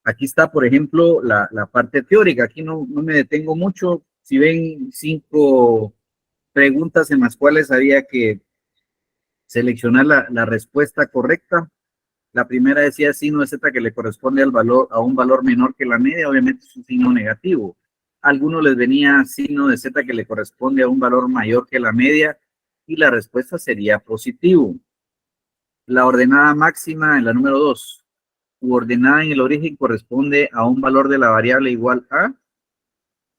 Aquí está, por ejemplo, la parte teórica. Aquí no me detengo mucho. Si ven 5 preguntas en las cuales había que seleccionar la respuesta correcta. La primera decía signo de Z que le corresponde a un valor menor que la media, obviamente es un signo negativo. A algunos les venía signo de Z que le corresponde a un valor mayor que la media y la respuesta sería positivo. La ordenada máxima en la número 2, u ordenada en el origen corresponde a un valor de la variable igual a,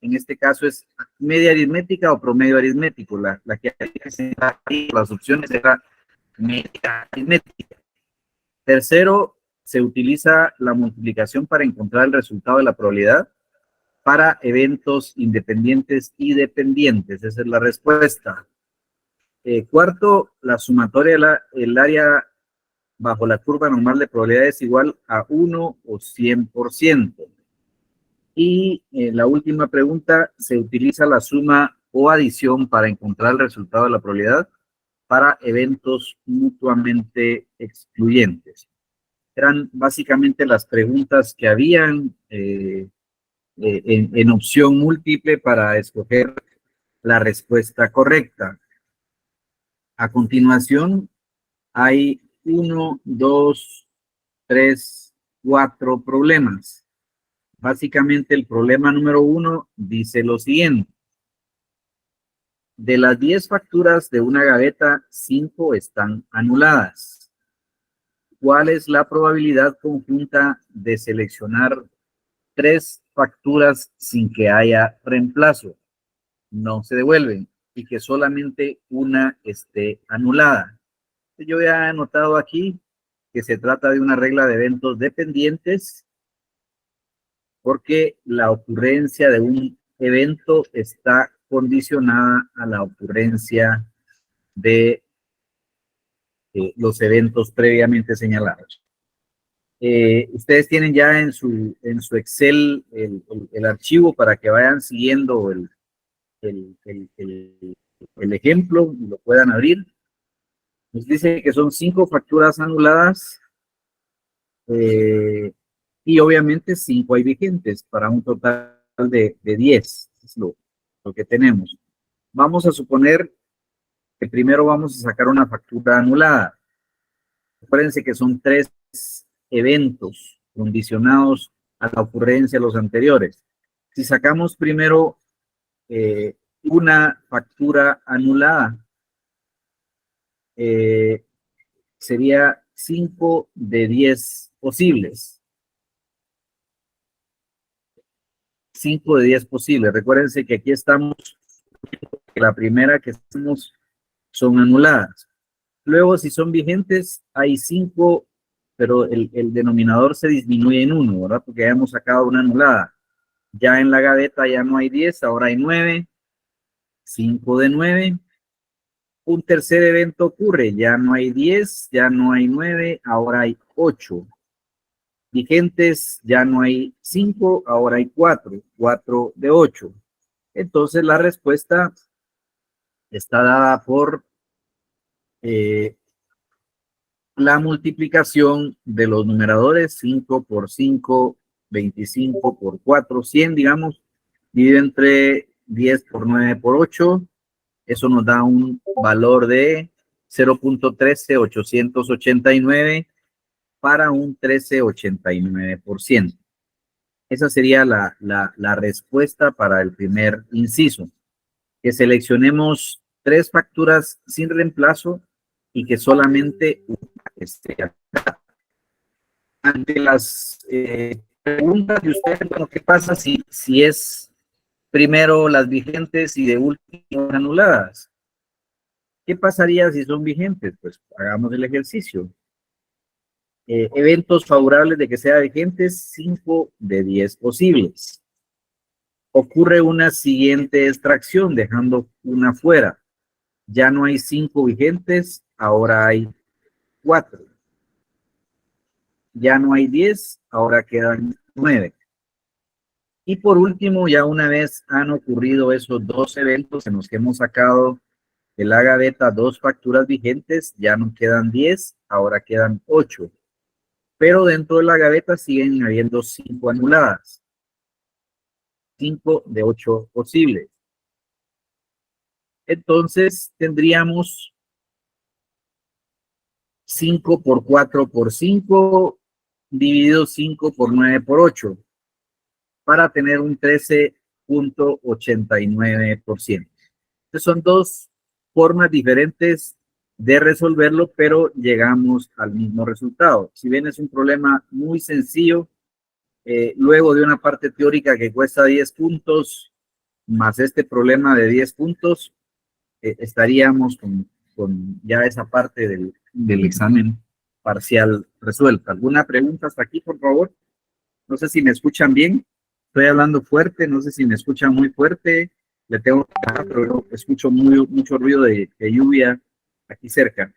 en este caso es media aritmética o promedio aritmético. La que hay las opciones era media aritmética. Tercero, se utiliza la multiplicación para encontrar el resultado de la probabilidad para eventos independientes y dependientes. Esa es la respuesta. Cuarto, la sumatoria del área bajo la curva normal de probabilidad es igual a 1 o 100%. Y la última pregunta, se utiliza la suma o adición para encontrar el resultado de la probabilidad para eventos mutuamente excluyentes. Eran básicamente las preguntas que habían en opción múltiple para escoger la respuesta correcta. A continuación, hay 1, 2, 3, 4 problemas. Básicamente el problema número 1 dice lo siguiente. De las 10 facturas de una gaveta, 5 están anuladas. ¿Cuál es la probabilidad conjunta de seleccionar 3 facturas sin que haya reemplazo? No se devuelven y que solamente una esté anulada. Yo ya he anotado aquí que se trata de una regla de eventos dependientes porque la ocurrencia de un evento está condicionada a la ocurrencia de los eventos previamente señalados. Ustedes tienen ya en su Excel el archivo para que vayan siguiendo el ejemplo y lo puedan abrir. Nos dice que son 5 facturas anuladas y obviamente 5 hay vigentes para un total de 10. Es lo que tenemos. Vamos a suponer que primero vamos a sacar una factura anulada. Acuérdense que son 3 eventos condicionados a la ocurrencia de los anteriores. Si sacamos primero una factura anulada, sería 5 de 10 posibles. 5 de 10 posibles. Recuérdense que aquí estamos, la primera que estamos son anuladas. Luego, si son vigentes, hay 5, pero el denominador se disminuye en 1, ¿verdad? Porque ya hemos sacado una anulada. Ya en la gaveta ya no hay 10, ahora hay 9. 5 de 9. Un tercer evento ocurre, ya no hay 10, ya no hay 9, ahora hay 8. Vigentes, ya no hay 5, ahora hay 4. 4 de 8. Entonces la respuesta está dada por la multiplicación de los numeradores, 5 por 5, 25 por 4, 100, digamos, dividido entre 10 por 9 por 8. Eso nos da un valor de 0.13889 para un 13,89%. Esa sería la respuesta para el primer inciso. Que seleccionemos 3 facturas sin reemplazo y que solamente una esté acá. Ante las preguntas de ustedes, bueno, ¿qué pasa si es primero las vigentes y de último anuladas? ¿Qué pasaría si son vigentes? Pues hagamos el ejercicio. Eventos favorables de que sea vigentes, 5 de 10 posibles. Ocurre una siguiente extracción, dejando una fuera. Ya no hay 5 vigentes, ahora hay 4. Ya no hay 10, ahora quedan 9. Y por último, ya una vez han ocurrido esos 2 eventos en los que hemos sacado de la gaveta 2 facturas vigentes, ya no quedan 10, ahora quedan 8. pero dentro de la gaveta siguen habiendo 5 anuladas. 5 de 8 posibles. Entonces tendríamos 5 por 4 por 5 dividido 5 por 9 por 8 para tener un 13.89%. Entonces son dos formas diferentes de resolverlo, pero llegamos al mismo resultado. Si bien es un problema muy sencillo, luego de una parte teórica que cuesta 10 puntos, más este problema de 10 puntos, estaríamos con ya esa parte del examen parcial resuelta. ¿Alguna pregunta hasta aquí, por favor? No sé si me escuchan bien. Estoy hablando fuerte, no sé si me escuchan muy fuerte. Le tengo que hablar, pero yo escucho mucho ruido de lluvia aquí cerca.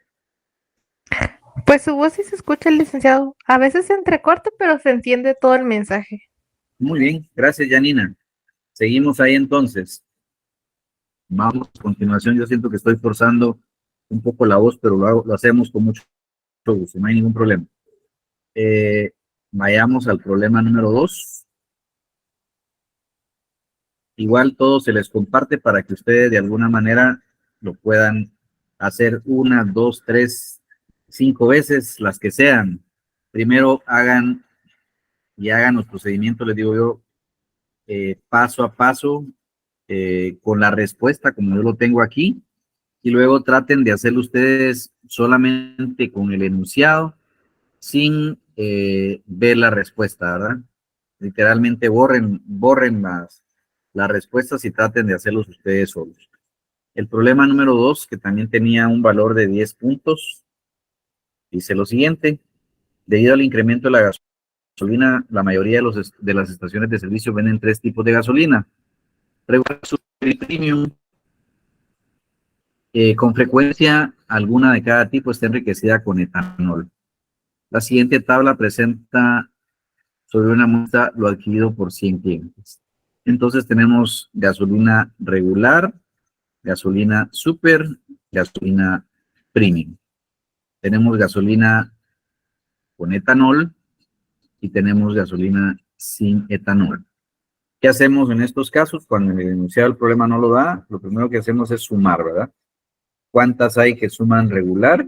Pues su voz sí se escucha, licenciado. A veces se entrecorta, pero se entiende todo el mensaje. Muy bien, gracias, Janina. Seguimos ahí entonces. Vamos, a continuación, yo siento que estoy forzando un poco la voz, pero lo hacemos con mucho gusto, no hay ningún problema. Vayamos al problema número 2. Igual todo se les comparte para que ustedes de alguna manera lo puedan hacer 1, 2, 3, 5 veces, las que sean. Primero hagan los procedimientos, les digo yo, paso a paso, con la respuesta, como yo lo tengo aquí, y luego traten de hacerlo ustedes solamente con el enunciado, sin ver la respuesta, ¿verdad? Literalmente borren las respuestas y traten de hacerlos ustedes solos. El problema número 2, que también tenía un valor de 10 puntos, dice lo siguiente: debido al incremento de la gasolina, la mayoría de las estaciones de servicio venden 3 tipos de gasolina: regular, super y premium. Con frecuencia, alguna de cada tipo está enriquecida con etanol. La siguiente tabla presenta sobre una muestra lo adquirido por 100 clientes. Entonces tenemos gasolina regular, gasolina super, gasolina premium. Tenemos gasolina con etanol y tenemos gasolina sin etanol. ¿Qué hacemos en estos casos? Cuando el enunciado del problema no lo da, lo primero que hacemos es sumar, ¿verdad? ¿Cuántas hay que suman regular?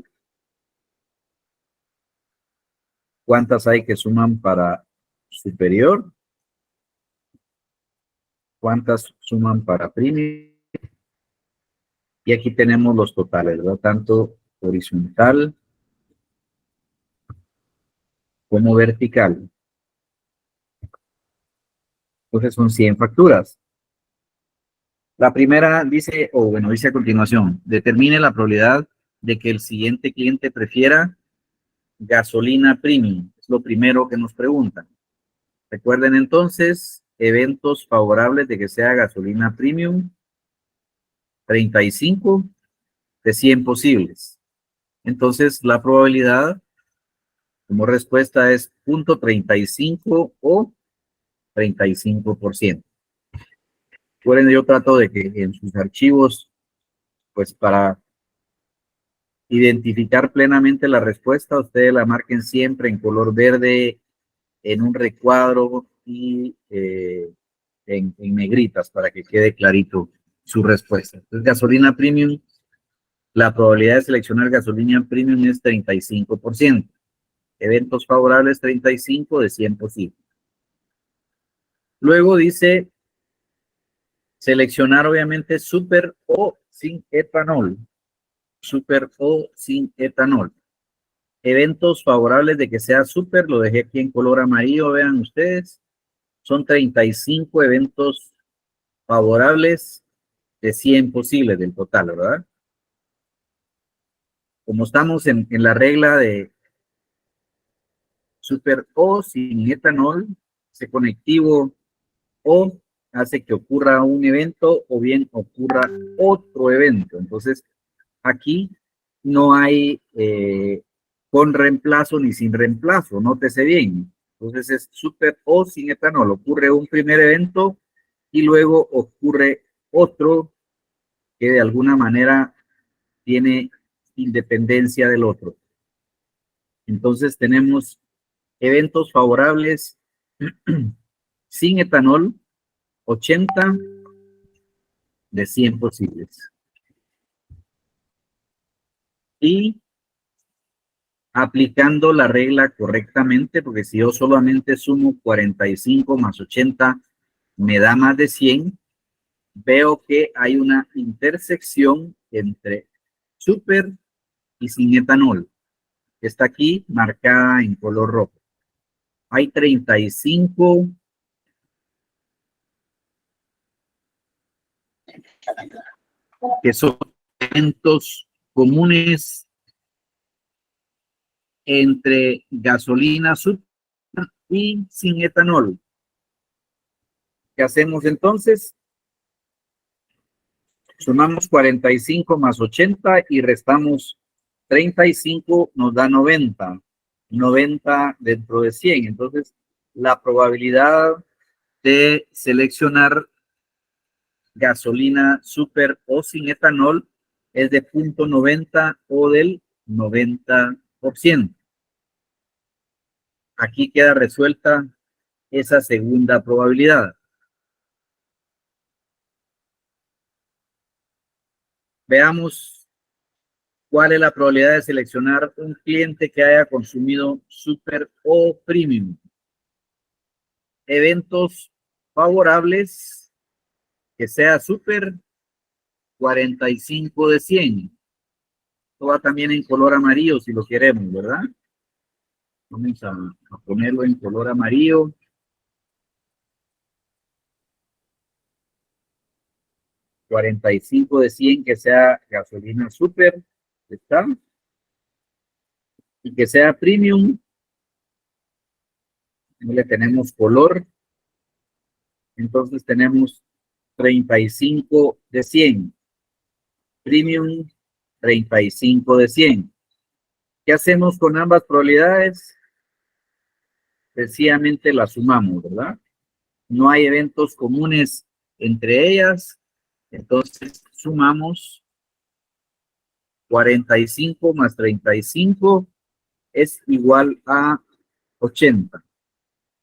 ¿Cuántas hay que suman para superior? ¿Cuántas suman para premium? Y aquí tenemos los totales, ¿verdad? Tanto horizontal como vertical. Entonces son 100 facturas. La primera dice, dice a continuación: determine la probabilidad de que el siguiente cliente prefiera gasolina premium. Es lo primero que nos preguntan. Recuerden entonces, eventos favorables de que sea gasolina premium, 35 de 100 posibles. Entonces, la probabilidad como respuesta es 0.35 o 35%. Recuerden, yo trato de que en sus archivos, pues para identificar plenamente la respuesta, ustedes la marquen siempre en color verde, en un recuadro y en negritas para que quede clarito su respuesta. Entonces, gasolina premium, la probabilidad de seleccionar gasolina premium es 35%. Eventos favorables, 35 de 100 posibles. Luego dice seleccionar obviamente super o sin etanol. Super o sin etanol. Eventos favorables de que sea super, lo dejé aquí en color amarillo, vean ustedes. Son 35 eventos favorables de 100 posibles del total, ¿verdad? Como estamos en la regla de super o sin etanol, ese conectivo o hace que ocurra un evento o bien ocurra otro evento. Entonces, aquí no hay con reemplazo ni sin reemplazo, nótese bien. Entonces es super o sin etanol. Ocurre un primer evento y luego ocurre otro que de alguna manera tiene independencia del otro. Entonces tenemos Eventos favorables sin etanol, 80 de 100 posibles. Y aplicando la regla correctamente, porque si yo solamente sumo 45 más 80, me da más de 100, veo que hay una intersección entre súper y sin etanol, que está aquí marcada en color rojo. Hay 35 que son eventos comunes entre gasolina súper y sin etanol. ¿Qué hacemos entonces? Sumamos 45 más 80 y restamos 35, nos da 90. 90 dentro de 100. Entonces, la probabilidad de seleccionar gasolina súper o sin etanol es de 0.90 o del 90%. Aquí queda resuelta esa segunda probabilidad. Veamos cuál es la probabilidad de seleccionar un cliente que haya consumido super o premium. Eventos favorables, que sea super, 45 de 100. Esto va también en color amarillo si lo queremos, ¿verdad? Vamos a ponerlo en color amarillo. 45 de 100 que sea gasolina super, ¿está? Y que sea premium, no le tenemos color, entonces tenemos 35 de 100. Premium, 35 de 100. ¿Qué hacemos con ambas probabilidades? Sencillamente las sumamos, ¿verdad? No hay eventos comunes entre ellas, entonces sumamos 45 más 35 es igual a 80.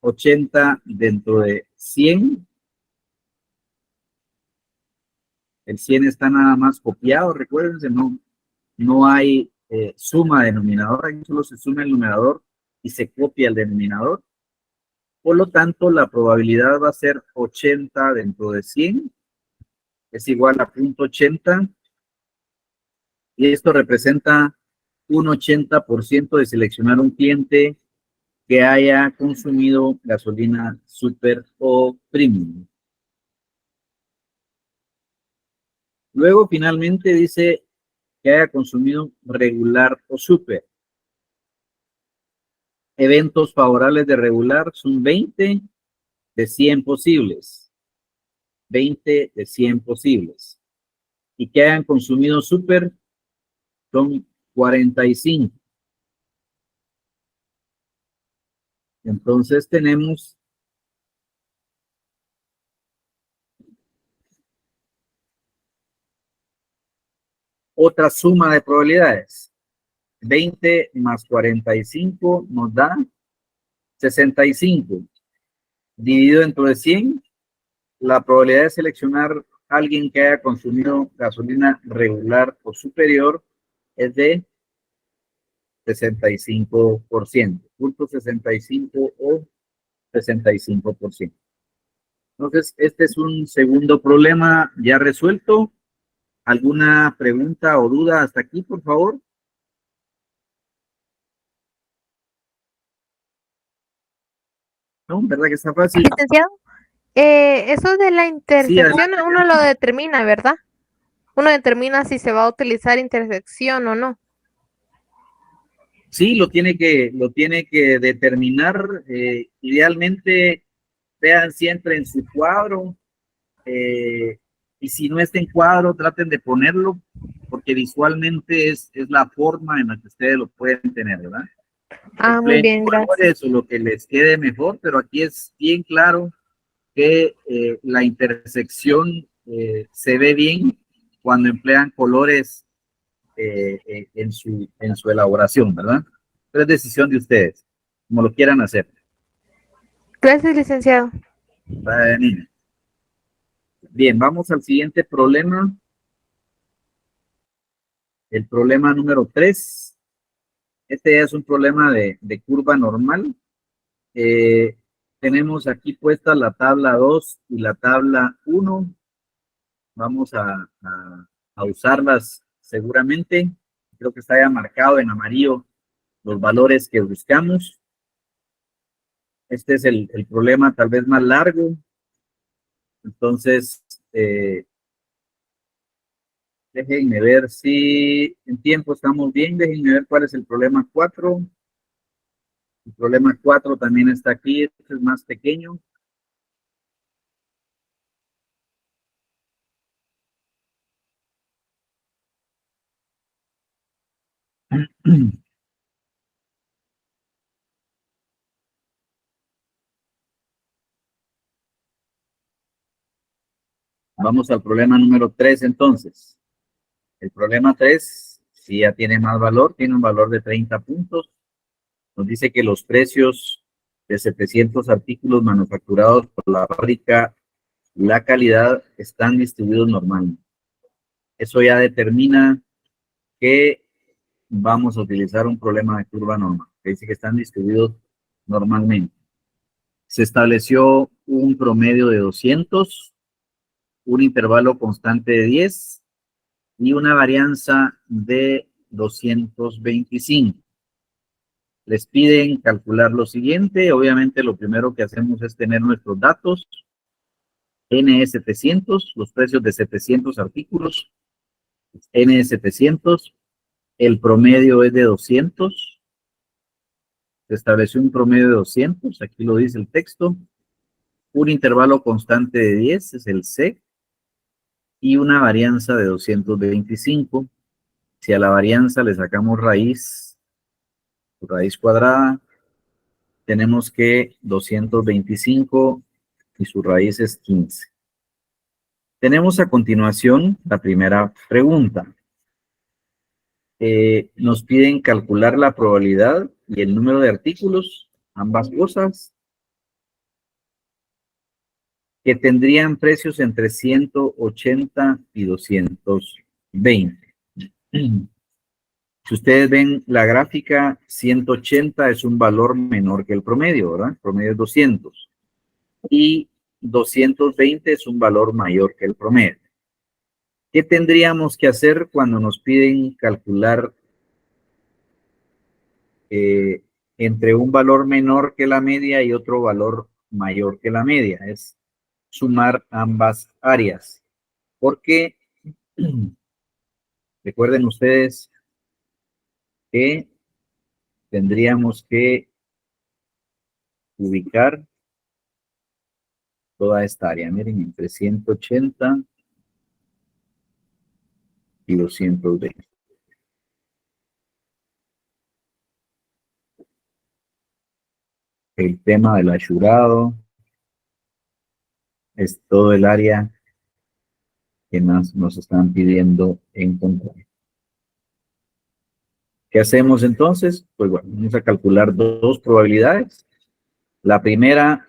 80 dentro de 100. El 100 está nada más copiado, recuérdense, no hay suma denominador, aquí solo se suma el numerador y se copia el denominador. Por lo tanto, la probabilidad va a ser 80 dentro de 100, es igual a 0.80, y esto representa un 80% de seleccionar un cliente que haya consumido gasolina super o premium. Luego, finalmente, dice que haya consumido regular o super. Eventos favorables de regular son 20 de 100 posibles. 20 de 100 posibles. Y que hayan consumido super son 45. Entonces tenemos otra suma de probabilidades. 20 más 45 nos da 65. Dividido dentro de 100, la probabilidad de seleccionar a alguien que haya consumido gasolina regular o superior es de 65%. 0.65 o 65%. Entonces, este es un segundo problema ya resuelto. ¿Alguna pregunta o duda hasta aquí, por favor? No, ¿verdad que está fácil? Licenciado, eso de la Sí, intersección uno lo determina, ¿verdad? Uno determina si se va a utilizar intersección o no. sí, lo tiene que determinar. Idealmente, vean siempre en su cuadro. Y si no está en cuadro, traten de ponerlo, porque visualmente es la forma en la que ustedes lo pueden tener, ¿verdad? Ah, muy Empleen bien, gracias. colores o lo que les quede mejor, pero aquí es bien claro que la intersección se ve bien cuando emplean colores en su elaboración, ¿verdad? Pero es decisión de ustedes. como lo quieran hacer. Gracias, licenciado. Bien, vamos al siguiente problema. El problema número 3. Este es un problema de curva normal. Tenemos aquí puesta la tabla 2 y la tabla 1. Vamos a usarlas seguramente. Creo que está ya marcado en amarillo los valores que buscamos. Este es el problema tal vez más largo. Entonces, déjenme ver si en tiempo estamos bien. Déjenme ver cuál es el problema 4. El problema 4 también está aquí. Este es más pequeño. Vamos al problema número 3 entonces. El problema 3, si ya tiene más valor, tiene un valor de 30 puntos. Nos dice que los precios de 700 artículos manufacturados por la fábrica La Calidad están distribuidos normalmente. Eso ya determina que vamos a utilizar un problema de curva normal, que dice que están distribuidos normalmente. Se estableció un promedio de 200, un intervalo constante de 10 y una varianza de 225. Les piden calcular lo siguiente. Obviamente lo primero que hacemos es tener nuestros datos. N es 700, los precios de 700 artículos. N es 700, el promedio es de 200. Se estableció un promedio de 200, aquí lo dice el texto. Un intervalo constante de 10 es el C. Y una varianza de 225. Si a la varianza le sacamos raíz cuadrada, tenemos que 225 y su raíz es 15. Tenemos a continuación la primera pregunta. Nos piden calcular la probabilidad y el número de artículos, ambas cosas, que tendrían precios entre 180 y 220. Si ustedes ven la gráfica, 180 es un valor menor que el promedio, ¿verdad? El promedio es 200. Y 220 es un valor mayor que el promedio. ¿Qué tendríamos que hacer cuando nos piden calcular entre un valor menor que la media y otro valor mayor que la media? Es sumar ambas áreas. Porque recuerden ustedes que tendríamos que ubicar toda esta área. Miren, entre 180 y 220. El tema del asurado es todo el área que nos están pidiendo encontrar. ¿Qué hacemos entonces? Pues bueno, vamos a calcular dos probabilidades. La primera,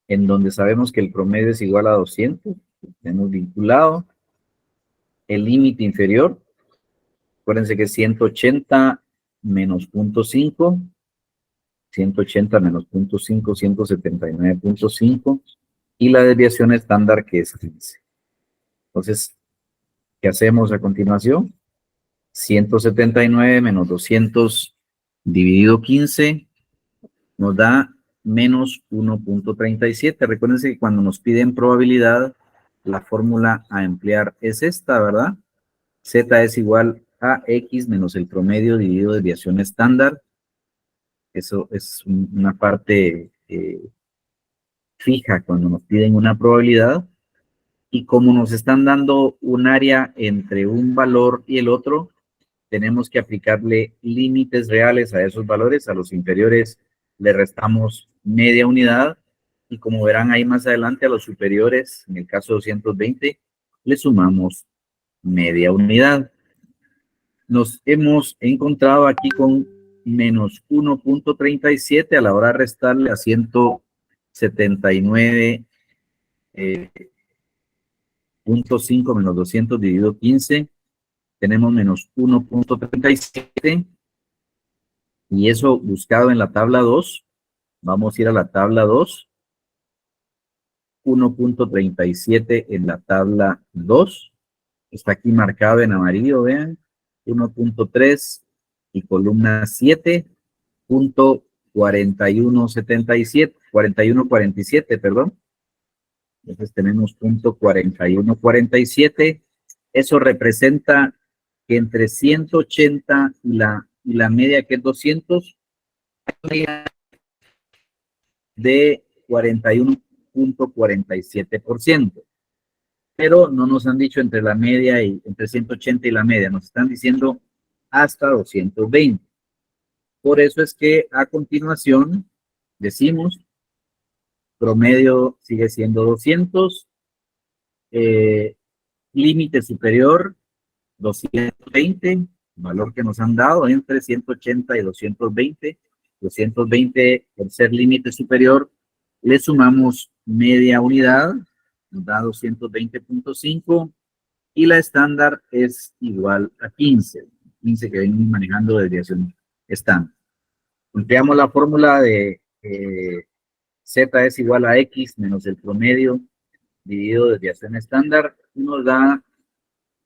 en donde sabemos que el promedio es igual a 200, tenemos vinculado el límite inferior. Acuérdense que es 180 menos 0.5, 180 menos 0.5, 179.5, y la desviación estándar que es 15. Entonces, ¿qué hacemos a continuación? 179 menos 200 dividido 15 nos da menos 1.37. Recuérdense que cuando nos piden probabilidad, la fórmula a emplear es esta, ¿verdad? Z es igual a X menos el promedio dividido desviación estándar. Eso es una parte fija cuando nos piden una probabilidad. Y como nos están dando un área entre un valor y el otro, tenemos que aplicarle límites reales a esos valores. A los inferiores le restamos media unidad. Y como verán ahí más adelante, a los superiores, en el caso de 220, le sumamos media unidad. Nos hemos encontrado aquí con menos 1.37 a la hora de restarle a 179.5 menos 200 dividido 15, tenemos menos 1.37, y eso buscado en la tabla 2. Vamos a ir a la tabla 2. 1.37 en la tabla 2. Está aquí marcado en amarillo, vean. 1.3 y columna 7.4177, 4147, perdón. Entonces tenemos punto 4147. Eso representa que entre 180 y la media, que es 200, de 41.47%. Pero no nos han dicho entre la media y entre 180 y la media, nos están diciendo hasta 220. Por eso es que a continuación decimos promedio sigue siendo 200, límite superior 220, valor que nos han dado entre 180 y 220. 220 por ser límite superior, le sumamos media unidad, nos da 220.5, y la estándar es igual a 15 que venimos manejando de desviación estándar. Empleamos la fórmula de Z es igual a X menos el promedio dividido desviación estándar, y nos da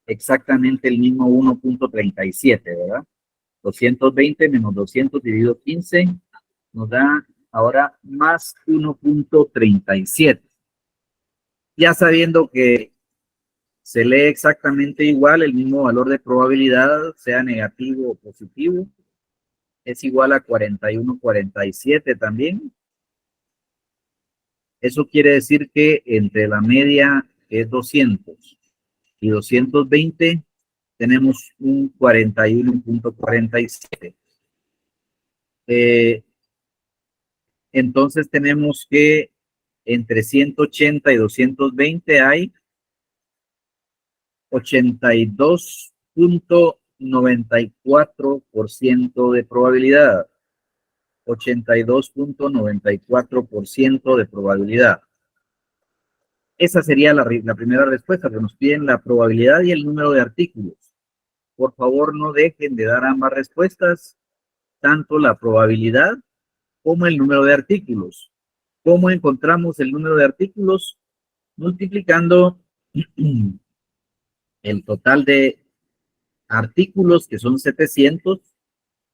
exactamente el mismo 1.37, ¿verdad? 220 menos 200 dividido 15 nos da ahora más 1.37. Ya sabiendo que se lee exactamente igual, el mismo valor de probabilidad, sea negativo o positivo, es igual a 41.47 también. Eso quiere decir que entre la media, que es 200, y 220, tenemos un 41.47. Entonces tenemos que entre 180 y 220 hay 82.94% de probabilidad. 82.94% de probabilidad. Esa sería la primera respuesta, que nos piden la probabilidad y el número de artículos. Por favor, no dejen de dar ambas respuestas, tanto la probabilidad como el número de artículos. ¿Cómo encontramos el número de artículos? Multiplicando el total de artículos, que son 700.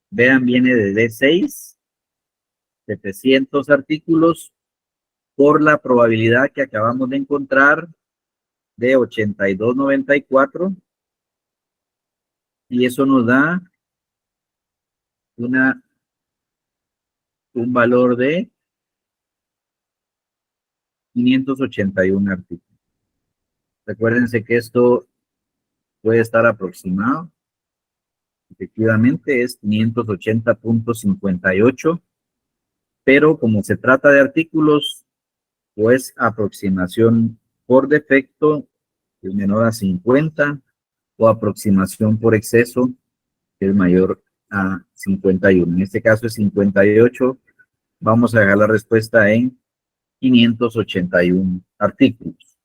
Vean, viene de D6. 700 artículos por la probabilidad que acabamos de encontrar de 82.94, y eso nos da un valor de 581 artículos. Recuérdense que esto puede estar aproximado. Efectivamente es 580.58, pero como se trata de artículos, pues aproximación por defecto es menor a 50, o aproximación por exceso que es mayor a 51. En este caso es 58. Vamos a dejar la respuesta en 581 artículos.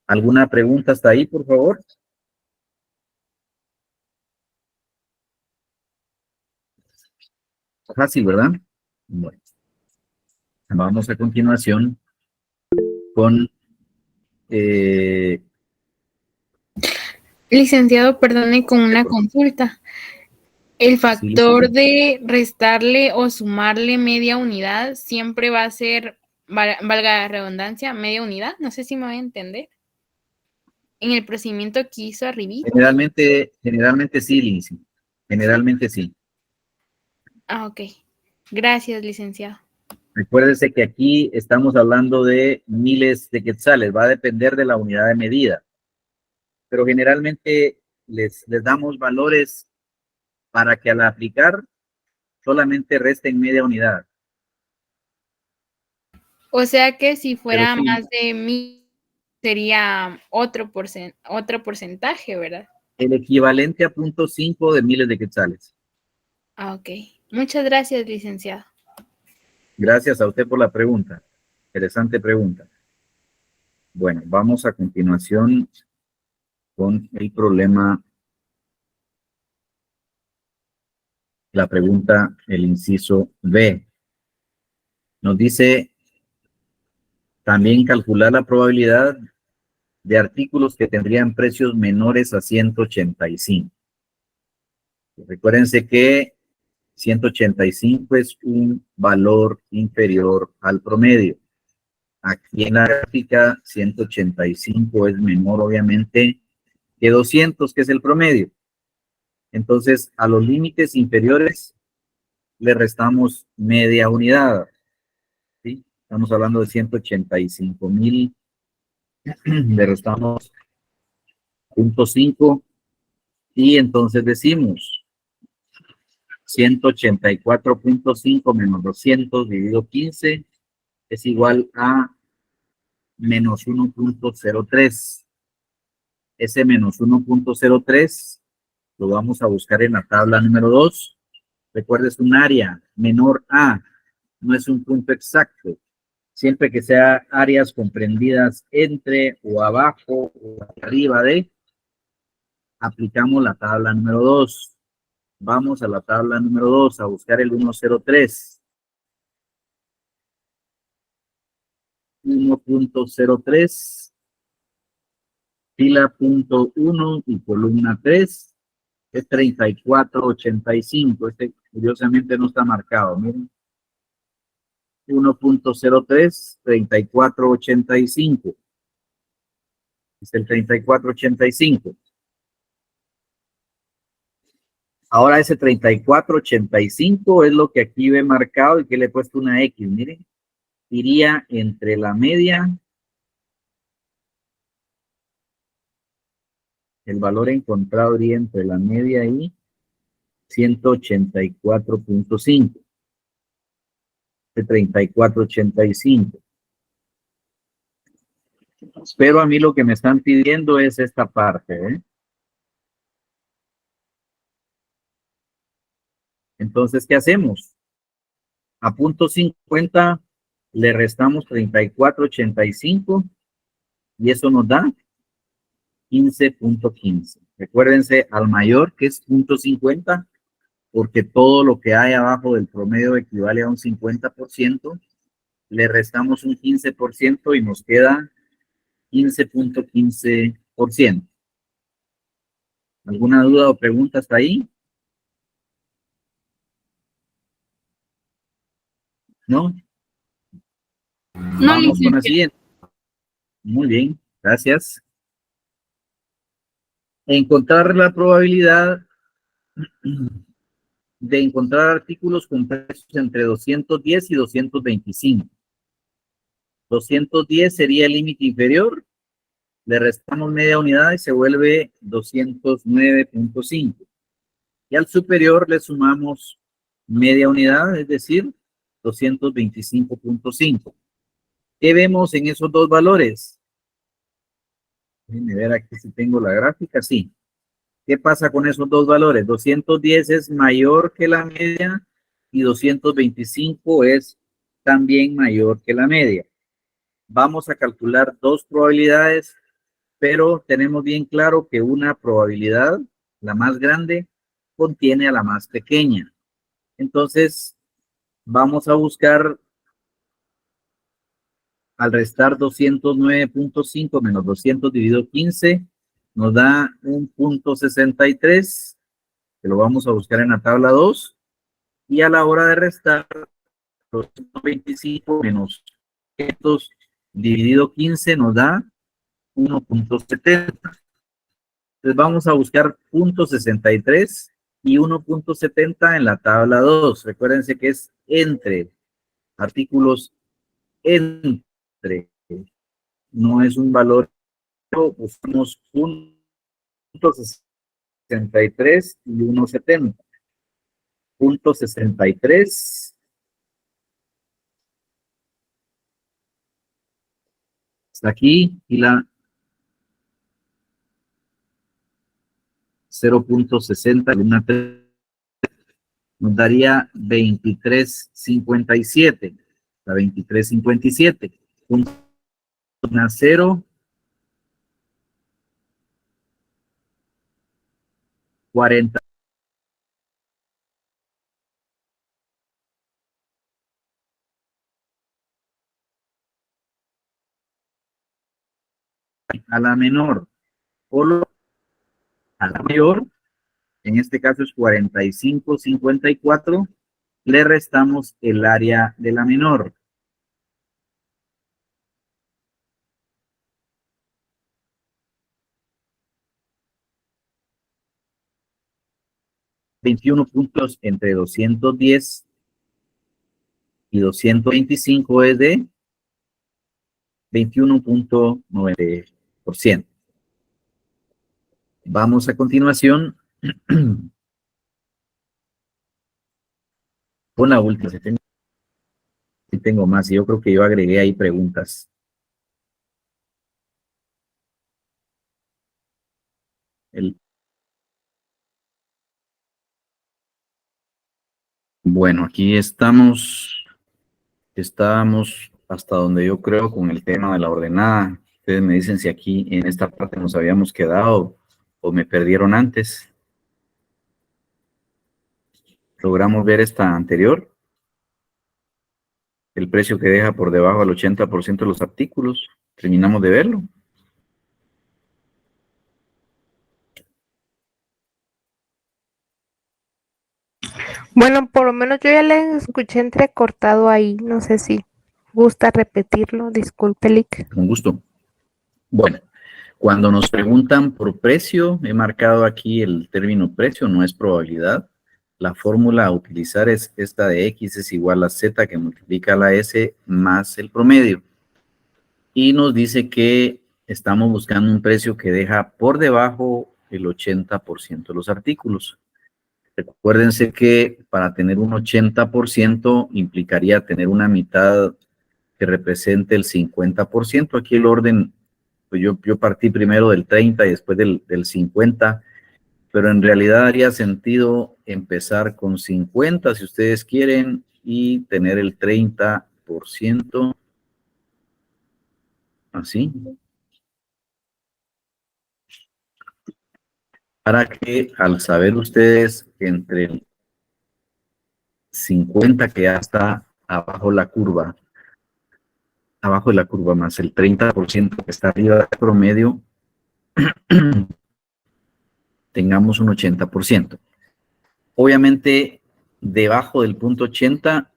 ¿Alguna pregunta hasta ahí, por favor? Fácil, ¿verdad? Bueno, vamos a continuación con Licenciado, perdone, con una consulta. El factor sí. de restarle o sumarle media unidad siempre va a ser, valga la redundancia, media unidad. No sé si me voy a entender. En el procedimiento que hizo arribita. Generalmente sí, Lindsay. Generalmente sí. Ah, ok. Gracias, licenciado. Recuérdese que aquí estamos hablando de miles de quetzales. Va a depender de la unidad de medida. Pero generalmente les damos valores para que al aplicar solamente resten media unidad. O sea que si Pero fuera sí, más de 1000, sería otro porcentaje, ¿verdad? el equivalente a 0.5 de miles de quetzales. Ah, ok. Muchas gracias, licenciado. Gracias a usted por la pregunta. Interesante pregunta. Bueno, vamos a continuación con el problema, la pregunta, el inciso B. Nos dice también calcular la probabilidad de artículos que tendrían precios menores a 185. Recuérdense que 185 es un valor inferior al promedio. Aquí en la gráfica 185 es menor obviamente que 200, que es el promedio. Entonces a los límites inferiores le restamos media unidad. ¿Sí? Estamos hablando de 185,000. Le restamos 0.5 y entonces decimos 184.5 menos 200 dividido 15 es igual a menos 1.03. Ese menos 1.03 lo vamos a buscar en la tabla número 2. Recuerda, es un área menor a, no es un punto exacto. Siempre que sea áreas comprendidas entre o abajo o arriba de, aplicamos la tabla número 2. Vamos a la tabla número 2 a buscar el 103. 1.03, fila punto 1 y columna 3, es 3485. Este curiosamente no está marcado, miren. 1.03, 3485. Es el 3485. Ahora ese 3485 es lo que aquí ve marcado y que le he puesto una X, miren. Iría entre la media, el valor encontrado iría entre la media y 184.5. De 3485. Pero a mí lo que me están pidiendo es esta parte, ¿eh? Entonces, ¿qué hacemos? A punto 50 le restamos 3485 y eso nos da 15.15. Recuérdense al mayor, que es punto 50, porque todo lo que hay abajo del promedio equivale a un 50%. Le restamos un 15% y nos queda 15.15%. ¿Alguna duda o pregunta hasta ahí? ¿No? No, Vamos con la licenciado. siguiente. Muy bien, gracias. Encontrar la probabilidad de encontrar artículos con precios entre 210 y 225. 210 sería el límite inferior, le restamos media unidad y se vuelve 209.5. Y al superior le sumamos media unidad, es decir, 225.5. ¿Qué vemos en esos dos valores? Déjenme ver aquí si tengo la gráfica, sí. ¿Qué pasa con esos dos valores? 210 es mayor que la media y 225 es también mayor que la media. Vamos a calcular dos probabilidades, pero tenemos bien claro que una probabilidad, la más grande, contiene a la más pequeña. Entonces, vamos a buscar al restar 209.5 menos 200 dividido 15, nos da un punto 63, que lo vamos a buscar en la tabla 2, y a la hora de restar 225 menos 200 dividido 15 nos da 1.70. Entonces vamos a buscar punto 63 y 1.70 en la tabla 2. Recuérdense que es entre artículos entre, no es un valor, buscamos punto 63 y 1.70. Punto 63 está aquí y la 0.60, una nos daría 23.57. La 23.57. Una 0. 40. A la menor. Por a la mayor, en este caso es 45.54, le restamos el área de la menor. $21 puntos entre 210 y 225 es de 21.9%. Vamos a continuación con la última. Si tengo más, yo creo que yo agregué ahí preguntas. Bueno, aquí estábamos hasta donde yo creo con el tema de la ordenada. Ustedes me dicen si aquí en esta parte nos habíamos quedado o me perdieron antes. ¿Logramos ver esta anterior? El precio que deja por debajo al 80% de los artículos. ¿Terminamos de verlo? Bueno, por lo menos yo ya le escuché entrecortado ahí. No sé si gusta repetirlo. Disculpe, Lick. Con gusto. Bueno, cuando nos preguntan por precio, he marcado aquí el término precio, no es probabilidad. La fórmula a utilizar es esta de X es igual a Z que multiplica la S más el promedio. Y nos dice que estamos buscando un precio que deja por debajo el 80% de los artículos. Recuérdense que para tener un 80% implicaría tener una mitad que represente el 50%. Aquí el orden, pues yo partí primero del 30 y después del 50, pero en realidad haría sentido empezar con 50 si ustedes quieren y tener el 30%, así, para que al saber ustedes que entre el 50 que ya está abajo de la curva más el 30% que está arriba del promedio, tengamos un 80%. Obviamente, debajo del punto 80,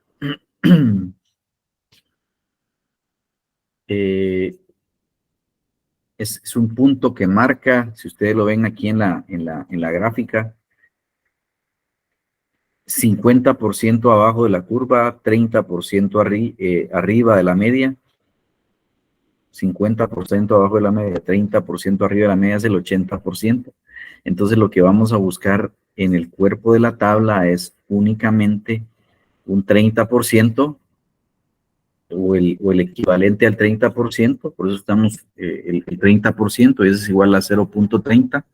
es un punto que marca, si ustedes lo ven aquí en la gráfica, 50% abajo de la curva, 30% arriba de la media, 50% abajo de la media, 30% arriba de la media es el 80%. Entonces lo que vamos a buscar en el cuerpo de la tabla es únicamente un 30% o el equivalente al 30%, por eso estamos el 30%, y eso es igual a 0.30.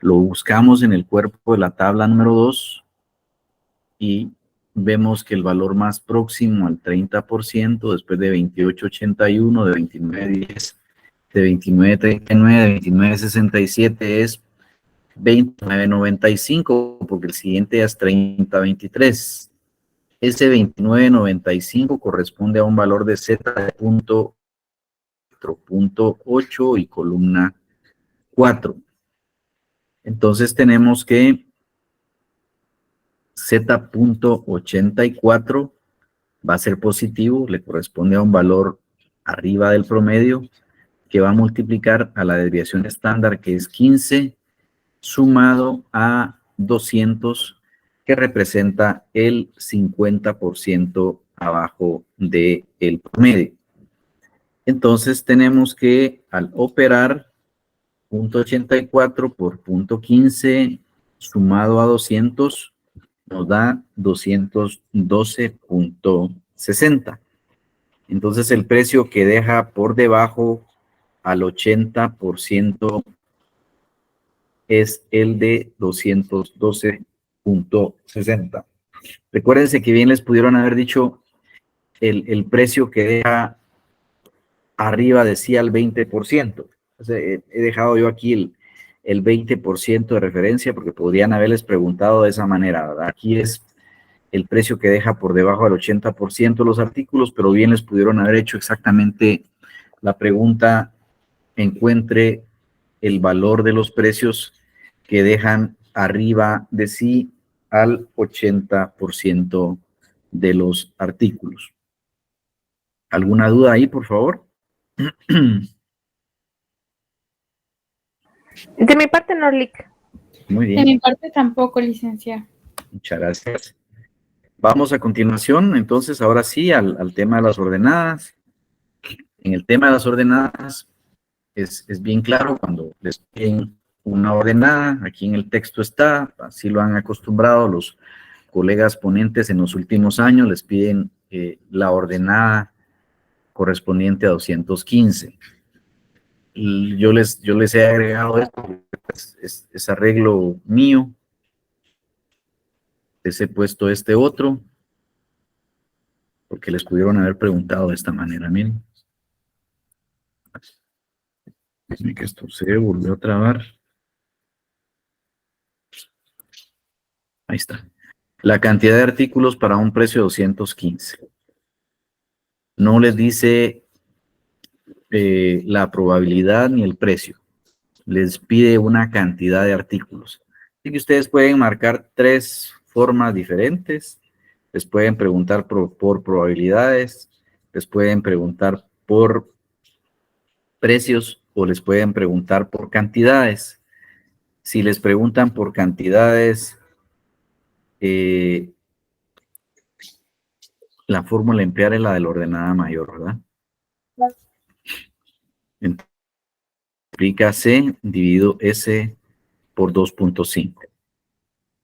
Lo buscamos en el cuerpo de la tabla número 2 y vemos que el valor más próximo al 30%, después de 28.81, de 29.10, de 29.39, de 29.67 es 29.95, porque el siguiente es 30.23. Ese 29.95 corresponde a un valor de Z de 4.8 y columna 4. Entonces tenemos que Z.84 va a ser positivo, le corresponde a un valor arriba del promedio que va a multiplicar a la desviación estándar, que es 15, sumado a 200, que representa el 50% abajo del promedio. Entonces tenemos que al operar 0.84 por 0.15 sumado a 200 nos da 212.60. Entonces el precio que deja por debajo al 80% es el de 212.60. Recuérdense que bien les pudieron haber dicho el precio que deja arriba decía el 20%. O sea, he dejado yo aquí el 20% de referencia porque podrían haberles preguntado de esa manera, ¿verdad? Aquí es el precio que deja por debajo del 80% los artículos, pero bien les pudieron haber hecho exactamente la pregunta, encuentre el valor de los precios que dejan arriba de sí al 80% de los artículos. ¿Alguna duda ahí, por favor? De mi parte, no, Lick. Muy De bien, mi parte tampoco, licenciada. muchas gracias. Vamos a continuación, entonces, ahora sí, al tema de las ordenadas. En el tema de las ordenadas, es bien claro cuando les piden una ordenada, aquí en el texto está, así lo han acostumbrado los colegas ponentes en los últimos años, les piden la ordenada correspondiente a 215. Yo les he agregado esto, es arreglo mío, les he puesto este otro, porque les pudieron haber preguntado de esta manera, miren. Que esto se volvió a trabar. Ahí está. La cantidad de artículos para un precio de 215. No les dice la probabilidad ni el precio. Les pide una cantidad de artículos. Así que ustedes pueden marcar 3 formas diferentes. Les pueden preguntar por probabilidades, les pueden preguntar por precios o les pueden preguntar por cantidades. Si les preguntan por cantidades, la fórmula a emplear es la de la ordenada mayor, ¿verdad? Multiplica C dividido S por 2.5.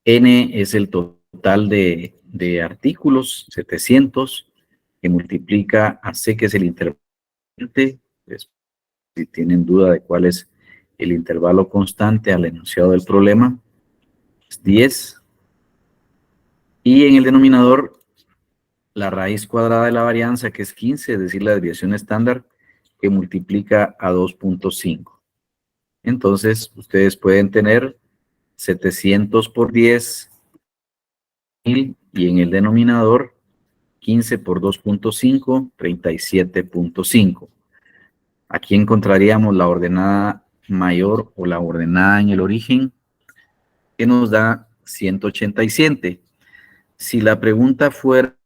N es el total de artículos, 700, que multiplica a C, que es el intervalo. Si tienen duda de cuál es el intervalo constante al enunciado del problema, es 10. Y en el denominador, la raíz cuadrada de la varianza, que es 15, es decir, la desviación estándar, que multiplica a 2.5. Entonces, ustedes pueden tener 700 por 10, 1000, y en el denominador, 15 por 2.5, 37.5. Aquí encontraríamos la ordenada mayor o la ordenada en el origen, que nos da 187. Si la pregunta fuera,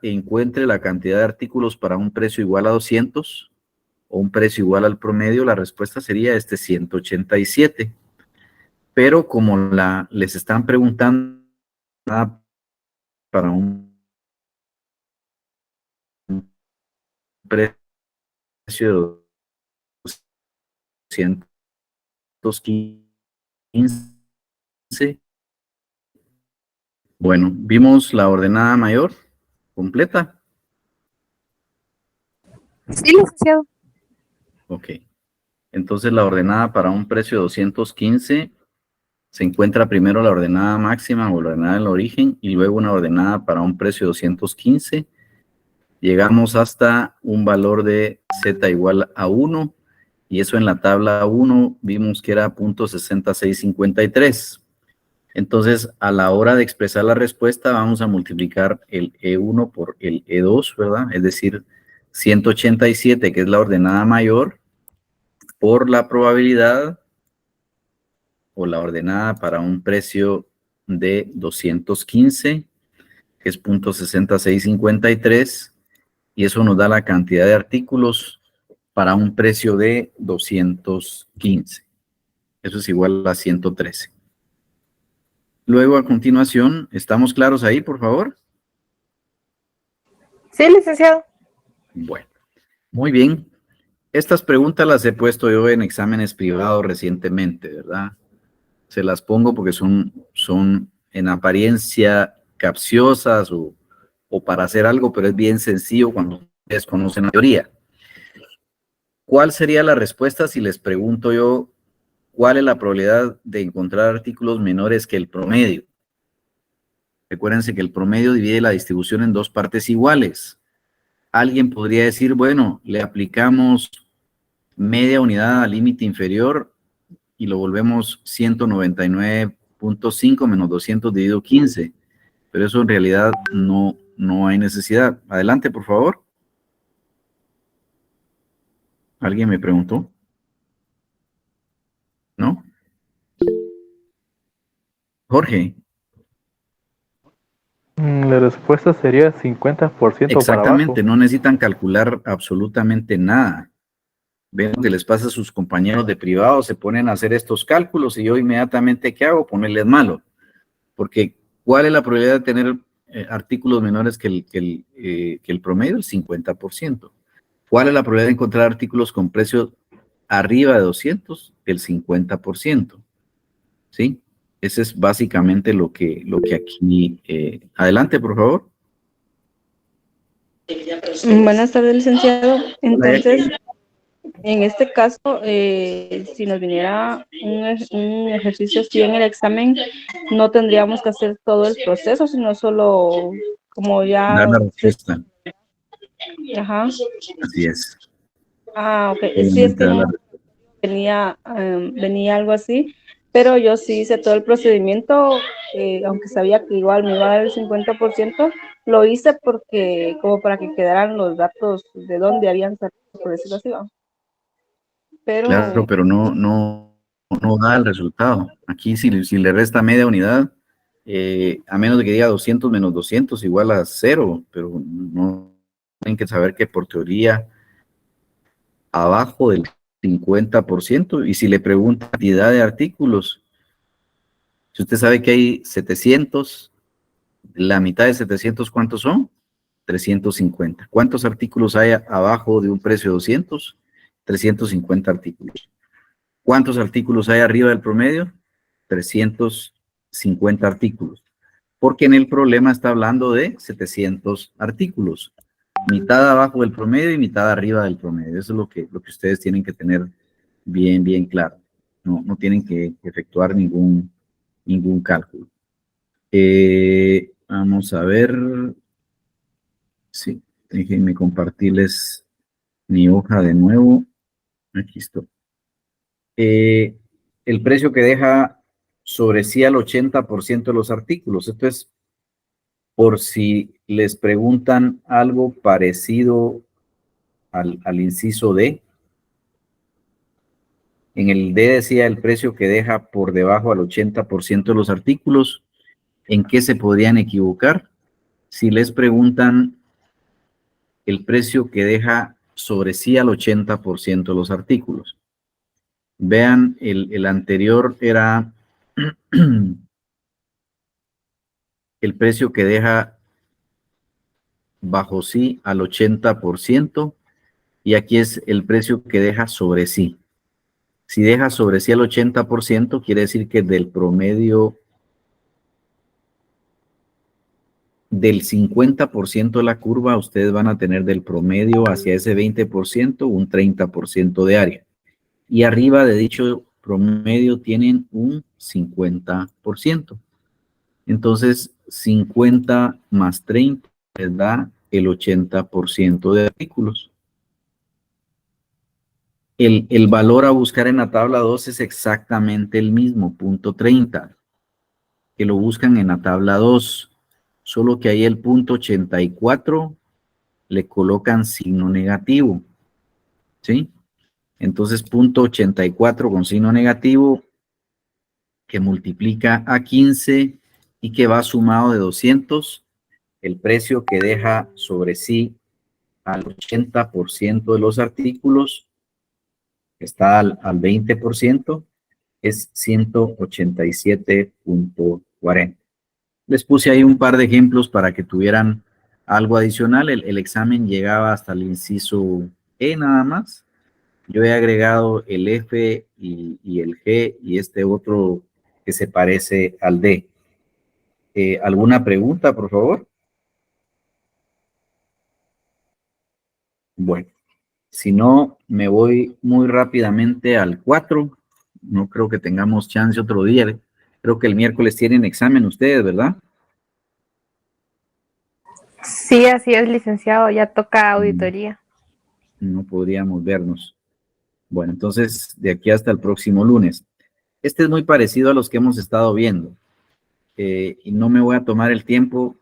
encuentre la cantidad de artículos para un precio igual a 200 o un precio igual al promedio, la respuesta sería 187. Pero como les están preguntando para un precio de 215, bueno, vimos la ordenada mayor completa. Sí, licenciado. Ok. Entonces la ordenada para un precio de 215 se encuentra primero la ordenada máxima o la ordenada del origen y luego una ordenada para un precio de 215. Llegamos hasta un valor de Z igual a 1 y eso en la tabla 1 vimos que era .6653. Entonces, a la hora de expresar la respuesta, vamos a multiplicar el E1 por el E2, ¿verdad? Es decir, 187, que es la ordenada mayor, por la probabilidad o la ordenada para un precio de 215, que es .6653, y eso nos da la cantidad de artículos para un precio de 215. Eso es igual a 113. Luego, a continuación, ¿estamos claros ahí, por favor? Sí, licenciado. Bueno, muy bien. Estas preguntas las he puesto yo en exámenes privados recientemente, ¿verdad? Se las pongo porque son en apariencia capciosas o para hacer algo, pero es bien sencillo cuando ustedes conocen la teoría. ¿Cuál sería la respuesta si les pregunto yo cuál es la probabilidad de encontrar artículos menores que el promedio? Recuérdense que el promedio divide la distribución en dos partes iguales. Alguien podría decir, bueno, le aplicamos media unidad al límite inferior y lo volvemos 199.5 menos 200 dividido 15. Pero eso en realidad no hay necesidad. Adelante, por favor. ¿Alguien me preguntó? ¿No? Jorge. La respuesta sería 50% para abajo. Exactamente, no necesitan calcular absolutamente nada. Ven lo que les pasa a sus compañeros de privado, se ponen a hacer estos cálculos y yo inmediatamente, ¿qué hago? Ponerles malo. Porque, ¿cuál es la probabilidad de tener artículos menores que el promedio? El 50%. ¿Cuál es la probabilidad de encontrar artículos con precios arriba de 200? El 50%. ¿Sí? Ese es básicamente lo que aquí... adelante, por favor. Buenas tardes, licenciado. Entonces, en este caso, si nos viniera un ejercicio así en el examen, no tendríamos que hacer todo el proceso, sino solo como ya... Dar la respuesta. Ajá. Así es. Ah, ok. Sí, es que venía algo así, pero yo sí hice todo el procedimiento, aunque sabía que igual me iba a dar el 50%, lo hice porque, como para que quedaran los datos de dónde habían salido, por decirlo así, ¿va? Claro, pero no da el resultado. Aquí si le resta media unidad, a menos de que diga 200 menos 200 igual a 0, pero no tienen que saber que por teoría abajo del 50%, y si le pregunta cantidad de artículos, si usted sabe que hay 700, la mitad de 700, ¿cuántos son? 350. ¿Cuántos artículos hay abajo de un precio de 200? 350 artículos. ¿Cuántos artículos hay arriba del promedio? 350 artículos. Porque en el problema está hablando de 700 artículos. Mitad abajo del promedio y mitad arriba del promedio. Eso es lo que ustedes tienen que tener bien claro. No tienen que efectuar ningún cálculo. Vamos a ver. Sí, déjenme compartirles mi hoja de nuevo. Aquí está. El precio que deja sobre sí al 80% de los artículos. Esto es por si les preguntan algo parecido al inciso D. En el D decía el precio que deja por debajo al 80% de los artículos. ¿En qué se podrían equivocar? Si les preguntan el precio que deja sobre sí al 80% de los artículos. Vean, el anterior era el precio que deja bajo sí al 80%, y aquí es el precio que deja sobre sí. Si deja sobre sí al 80%, quiere decir que del promedio del 50% de la curva, ustedes van a tener del promedio hacia ese 20%, un 30% de área. Y arriba de dicho promedio tienen un 50%. Entonces, 50 más 30 les da el 80% de artículos. El valor a buscar en la tabla 2 es exactamente el mismo, punto 30, que lo buscan en la tabla 2, solo que ahí el punto 84 le colocan signo negativo, ¿sí? Entonces, punto 84 con signo negativo, que multiplica a 15 y que va sumado de 200, el precio que deja sobre sí al 80% de los artículos, que está al 20%, es 187.40. Les puse ahí un par de ejemplos para que tuvieran algo adicional. El examen llegaba hasta el inciso E nada más. Yo he agregado el F y el G y este otro que se parece al D. ¿Alguna pregunta, por favor? Bueno, si no, me voy muy rápidamente al 4. No creo que tengamos chance otro día. Creo que el miércoles tienen examen ustedes, ¿verdad? Sí, así es, licenciado, ya toca auditoría. No podríamos vernos. Bueno, entonces, de aquí hasta el próximo lunes. Este es muy parecido a los que hemos estado viendo. Y no me voy a tomar el tiempo,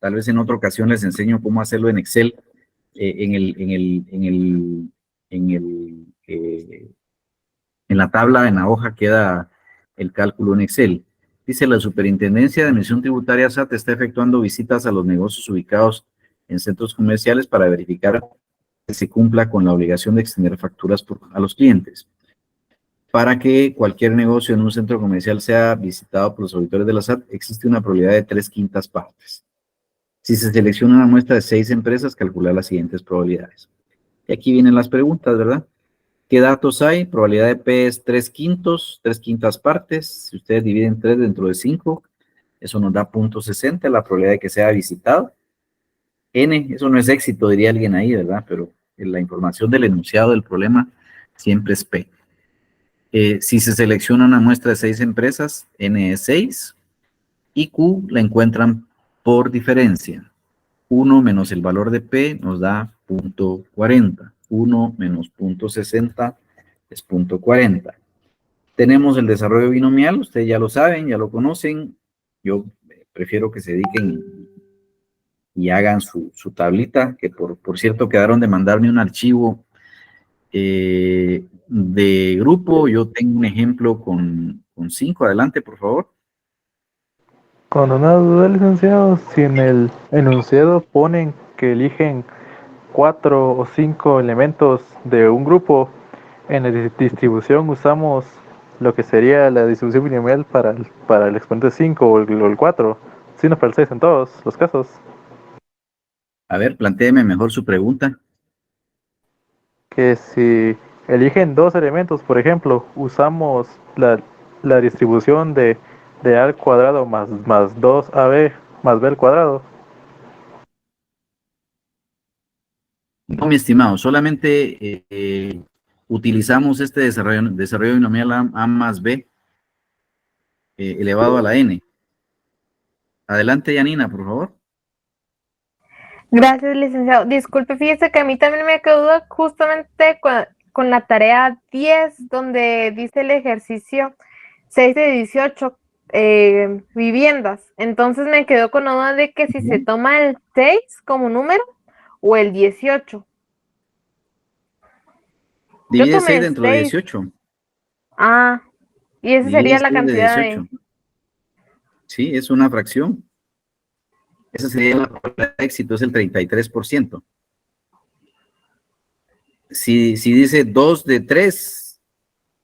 tal vez en otra ocasión les enseño cómo hacerlo en Excel, en la tabla, en la hoja queda el cálculo en Excel. Dice, la Superintendencia de Administración Tributaria SAT está efectuando visitas a los negocios ubicados en centros comerciales para verificar que se cumpla con la obligación de extender facturas a los clientes. Para que cualquier negocio en un centro comercial sea visitado por los auditores de la SAT, existe una probabilidad de 3/5 partes. Si se selecciona una muestra de 6 empresas, calcular las siguientes probabilidades. Y aquí vienen las preguntas, ¿verdad? ¿Qué datos hay? Probabilidad de P es 3/5, 3/5 partes. Si ustedes dividen 3 dentro de 5, eso nos da 0.60, la probabilidad de que sea visitado. N, eso no es éxito, diría alguien ahí, ¿verdad? Pero la información del enunciado del problema siempre es P. Si se selecciona una muestra de 6 empresas, N es 6, y Q la encuentran por diferencia. 1 menos el valor de P nos da 0.40. 1 menos 0.60 es 0.40. Tenemos el desarrollo binomial, ustedes ya lo saben, ya lo conocen. Yo prefiero que se dediquen y hagan su tablita, que por cierto quedaron de mandarme un archivo de grupo. Yo tengo un ejemplo con 5. Adelante, por favor. Con una duda, licenciado, si en el enunciado ponen que eligen 4 o 5 elementos de un grupo, en la distribución usamos lo que sería la distribución binomial para el exponente 5 o el 4, sino para el 6 en todos los casos. A ver, plantéeme mejor su pregunta. Que si eligen 2 elementos, por ejemplo, usamos la distribución de A al cuadrado más 2AB más B al cuadrado. No, mi estimado, solamente utilizamos este desarrollo binomial A más B elevado a la N. Adelante, Yanina, por favor. Gracias, licenciado. Disculpe, fíjese que a mí también me quedó duda justamente con la tarea 10, donde dice el ejercicio 6 de 18 viviendas. Entonces me quedó con la duda de que si se toma el 6 como número o el 18. Yo Divide tomé 6 el dentro de 6. 18. Ah, y esa Divide sería la 6 de cantidad 18. Sí, es una fracción. Esa sería la probabilidad de éxito, es el 33%. Si dice 2 de 3,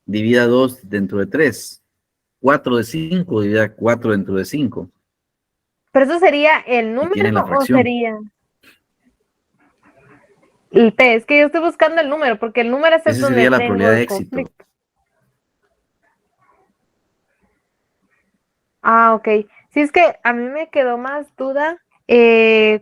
divida 2 dentro de 3. 4 de 5, divida 4 dentro de 5. ¿Pero eso sería el Y tiene número la o fracción. sería el P? Es que yo estoy buscando el número, porque el número es Esa donde sería la tengo probabilidad de el éxito. conflicto. Ah, ok. Sí, es que a mí me quedó más duda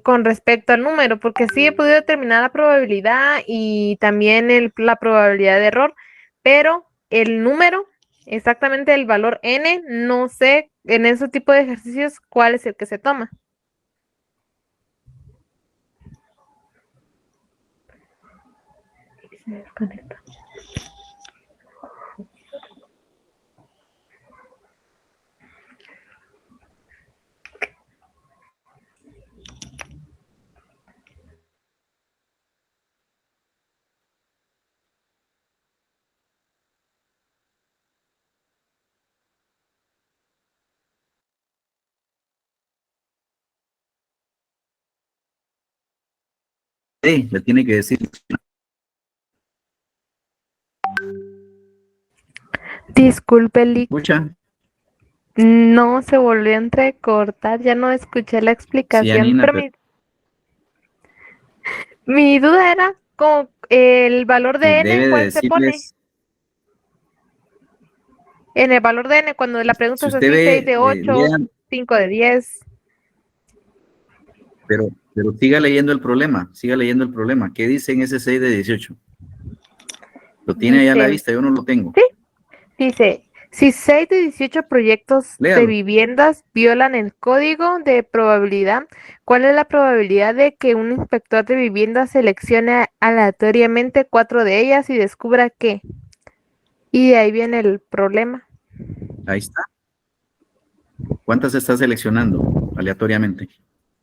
con respecto al número, porque sí he podido determinar la probabilidad y también la probabilidad de error, pero el número, exactamente el valor n, no sé en ese tipo de ejercicios cuál es el que se toma. Se desconecta. Sí, le tiene que decir. Disculpe, Lick. ¿Escucha? No se volvió a entrecortar, ya no escuché la Sí, explicación, Yanina, pero pero mi duda era como el valor de n, debe de ¿cuál se pone? decirles. En el valor de n, cuando la pregunta Si es usted así, 6 ve, de 8, 5 de 10. pero siga leyendo el problema, siga leyendo el problema. ¿Qué dice en ese 6 de 18? Lo tiene ahí a la Dice, vista, yo no lo tengo. sí, dice, Si 6 de 18 proyectos de Léalo. viviendas violan el código de probabilidad, ¿cuál es la probabilidad de que un inspector de viviendas seleccione aleatoriamente 4 de ellas y descubra que? Y de ahí viene el problema. Ahí está. ¿Cuántas está seleccionando aleatoriamente?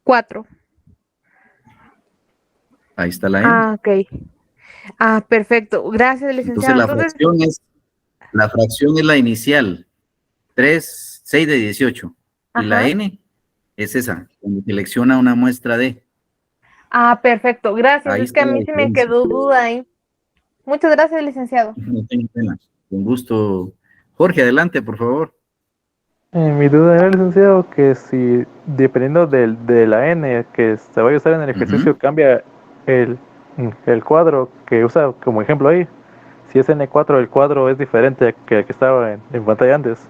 4. Ahí está la N. Ah, ok. Ah, perfecto. Gracias, Entonces licenciado. Entonces, la fracción es la inicial, 6 de 18. Y la ajá. N es esa, cuando selecciona una muestra de. Ah, perfecto. Gracias. Ahí Es que está a la mí sí me diferencia. quedó duda ahí. Muchas gracias, licenciado. No tengo pena. Con gusto. Jorge, adelante, por favor. Mi duda era, licenciado, que si dependiendo de la n que se vaya a usar en el Ujú. ejercicio, cambia el, el cuadro que usa como ejemplo ahí. Si es n4, el cuadro es diferente que el que estaba en pantalla antes.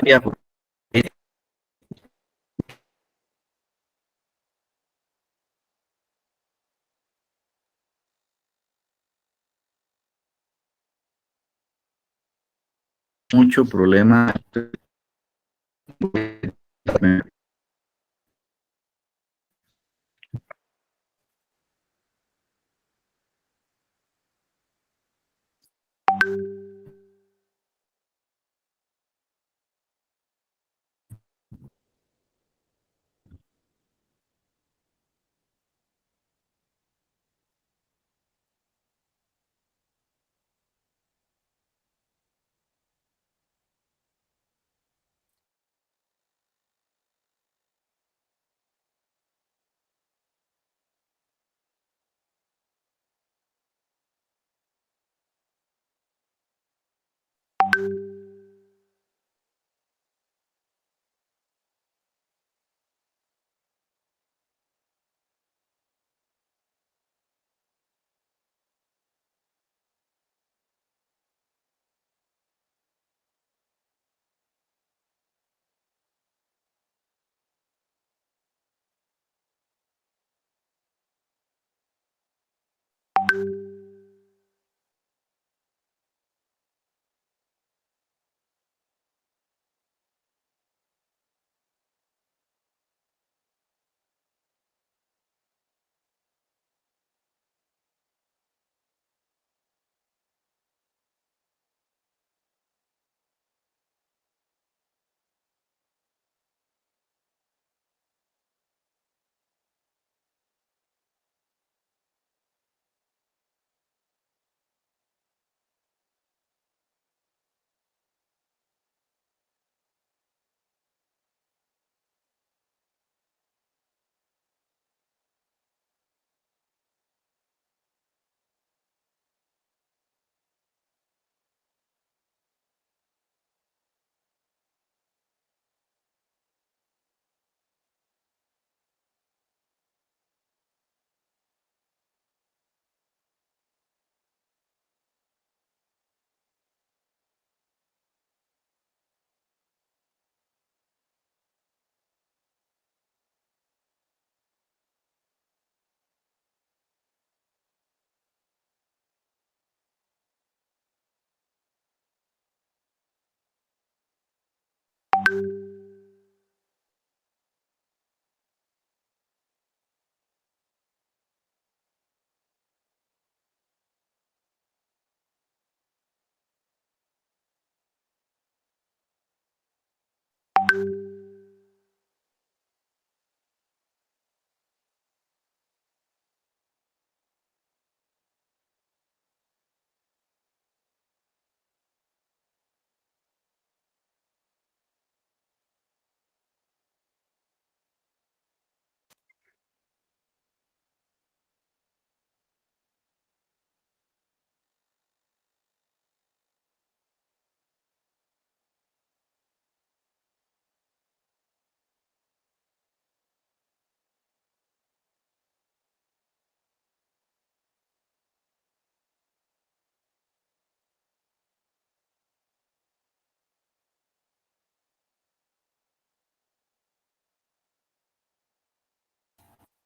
Ya, Jorge. Mucho problema.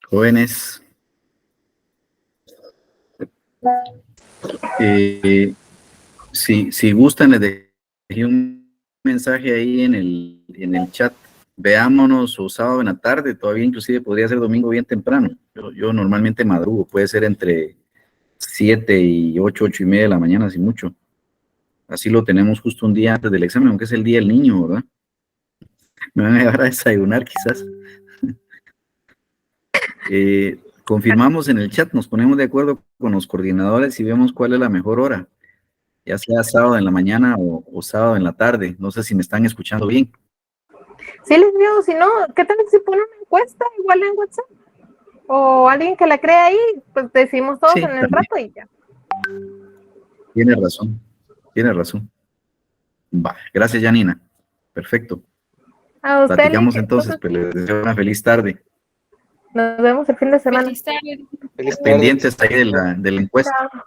Jóvenes, si gustan, les dejé un mensaje ahí en el chat. Veámonos o sábado en la tarde, todavía inclusive podría ser domingo bien temprano. Yo normalmente madrugo, puede ser entre 7 y 8:30 de la mañana, si mucho. Así lo tenemos justo un día antes del examen, aunque es el día del niño, ¿verdad? Me van a llevar a desayunar quizás. Confirmamos en el chat, nos ponemos de acuerdo con los coordinadores y vemos cuál es la mejor hora, ya sea sábado en la mañana o sábado en la tarde. No sé si me están escuchando bien. Sí, les digo, si no, ¿qué tal si ponen una encuesta igual en WhatsApp? O alguien que la crea ahí, pues decimos todos Sí, en el también. rato y ya. Tiene razón. Va, gracias, Janina. Perfecto. A usted, Platicamos Lick, entonces, pues les deseo una feliz tarde. nos vemos el fin de semana. Feliz tarde. Feliz tarde. Pendientes ahí de la encuesta. Chao.